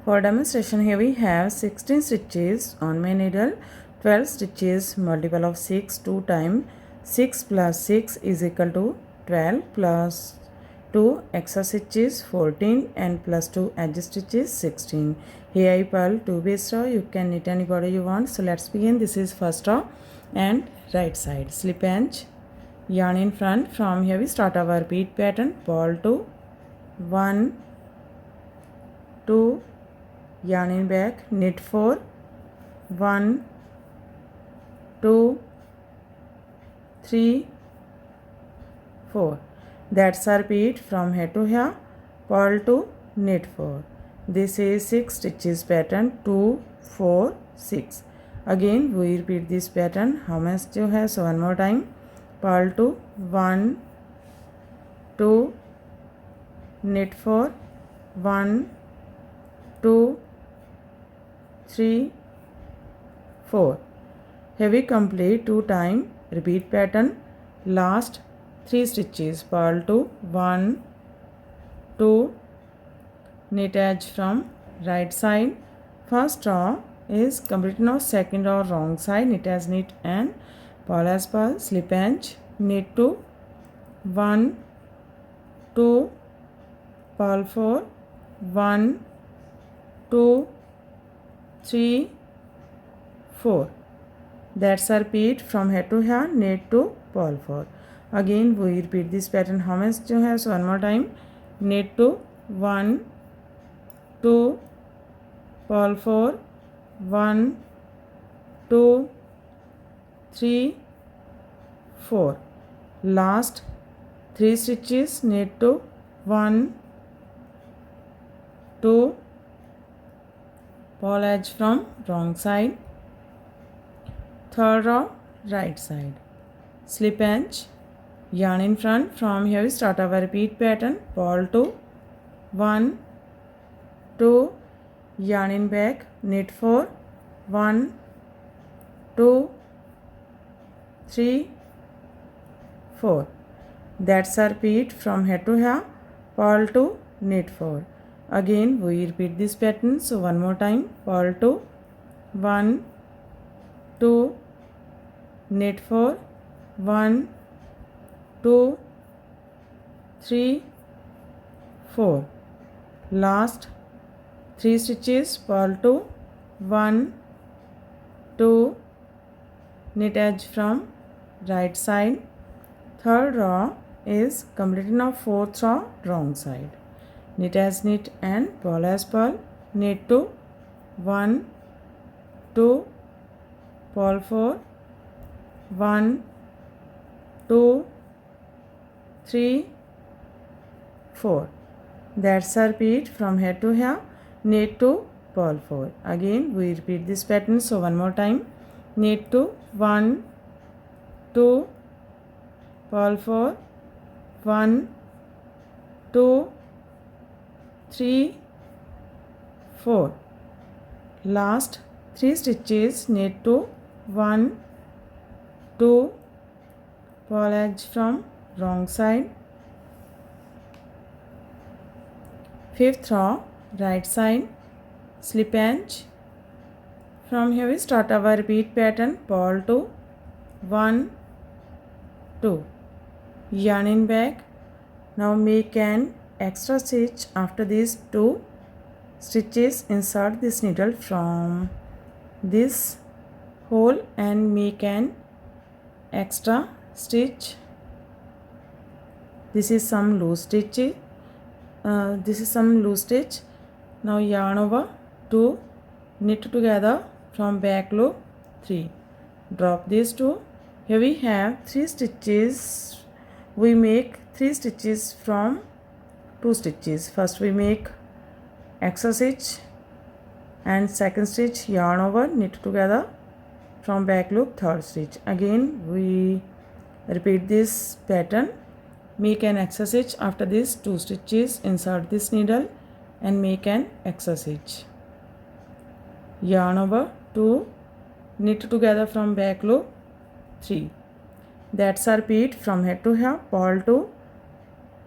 For demonstration, here we have 16 stitches on my needle, 12 stitches multiple of 6, 2 times 6 plus 6 is equal to 12 plus 2 extra stitches 14 and plus 2 edge stitches 16. Here I purl 2 base row. You can knit any border you want. So let's begin. This is first row and right side. Slip edge, yarn in front. From here we start our repeat pattern. Purl 2, 1, 2, yarn in back, knit 4, 1, 2, 3, 4. That's our repeat from here to here. Purl 2, knit 4. This is 6 stitches pattern, 2, 4, 6. Again we repeat this pattern. How much you have? So one more time. Purl 2, 1, 2, knit 4, 1, 2, 3, 4. Here we complete 2 times repeat pattern. Last 3 stitches. Purl 2, 1, 2, knit edge from right side. First row is complete now. Second row wrong side. Knit as knit and purl as purl. Slip edge, knit 2, 1, 2, purl 4, 1, 2, 3, 4. That's our repeat from here to here. Knit 2, purl 4. Again we repeat this pattern. How much you have? So one more time. Knit 2, 1, 2, purl 4, 1, 2, 3, 4. Last 3 stitches. Knit 2, 1, 2, purl edge from wrong side. Third row right side. Slip edge, yarn in front. From here we start our repeat pattern. Purl 2, 1, 2, yarn in back, knit 4, 1, 2, 3, 4. That's our repeat from here to here. Purl 2, knit 4. Again we repeat this pattern. So one more time. Purl 2, 1, 2, knit 4, 1, 2, 3, 4. Last 3 stitches. Purl 2, 1, 2, knit edge from right side. Third row is completed now. Fourth row wrong side. Knit as knit and purl as purl. Knit 2, 1, 2, purl 4, 1, 2, 3, 4. That's our repeat from here to here. Knit 2, purl 4. Again we repeat this pattern. So one more time. Knit 2, 1, 2, purl 4, 1, 2, 3, 4. Last 3 stitches. Knit 2, 1, 2, purl edge from wrong side. Fifth row right side. Slip edge. From here we start our repeat pattern. Purl 2, 1, 2, yarn in back. Now make an extra stitch after these 2 stitches. Insert this needle from this hole and make an extra stitch. This is some loose stitch. Now yarn over 2, knit together from back loop 3. Drop these 2. Here we have 3 stitches. We make 3 stitches from 2 stitches. First we make extra stitch and second stitch yarn over, knit together from back loop, third stitch. Again we repeat this pattern. Make an extra stitch after these 2 stitches. Insert this needle and make an extra stitch. Yarn over 2, knit together from back loop 3. That's our repeat from here to here. Purl 2,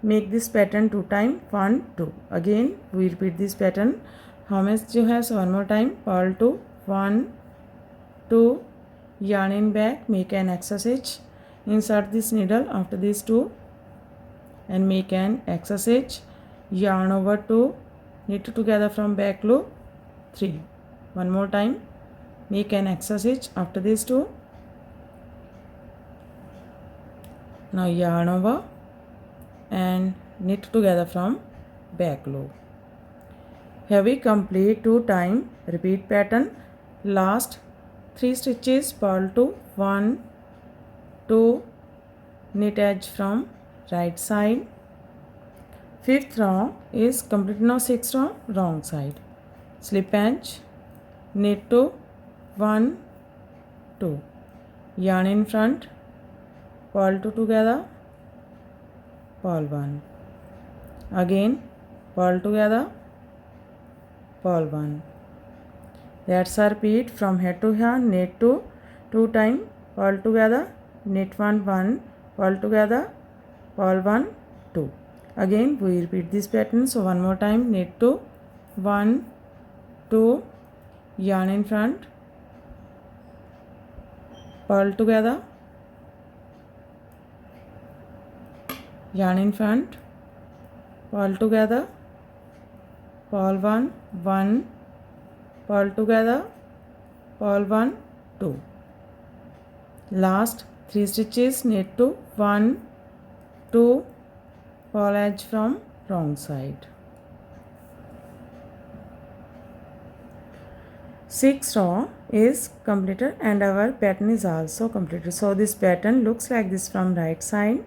make this pattern 2 times, 1, 2. Again we repeat this pattern. how much you have? So one more time, purl 2, 1, 2, yarn in back, make an excess stitch, insert this needle after these 2 and make an excess stitch, yarn over 2, knit together from back loop 3. One more time, make an excess stitch after these 2. Now yarn over and knit together from back loop. Here we complete 2 times repeat pattern. Last 3 stitches, purl 2, 1, 2, knit edge from right side. 5th row is complete. Now 6th row, wrong side. Slip edge, knit 2, 1, 2, yarn in front, purl 2 together, purl 1, again purl together, purl 1. That's our repeat from here to here. Knit 2 times, purl together, knit 1, 1, purl together, purl 1, 2. Again we repeat this pattern. So one more time, knit 2, 1, 2, yarn in front, purl together, yarn in front, purl together, purl 1, 1, purl together, purl 1, 2. Last 3 stitches, knit 2, 1, 2, purl edge from wrong side. 6th row is completed and our pattern is also completed. So this pattern looks like this from right side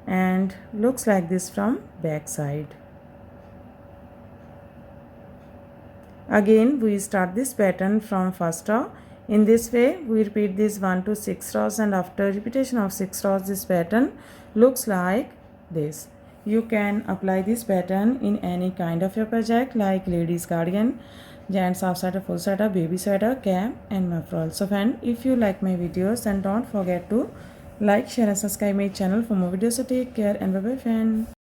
and looks like this from back side. Again we start this pattern from first row. In this way we repeat this 1 to 6 rows, and after repetition of 6 rows this pattern looks like this. You can apply this pattern in any kind of your project like ladies cardigan, gents half sweater, full sweater, baby sweater, cap and muffler also. And if you like my videos, then don't forget to like, share and subscribe my channel for more videos. So take care and bye bye friend.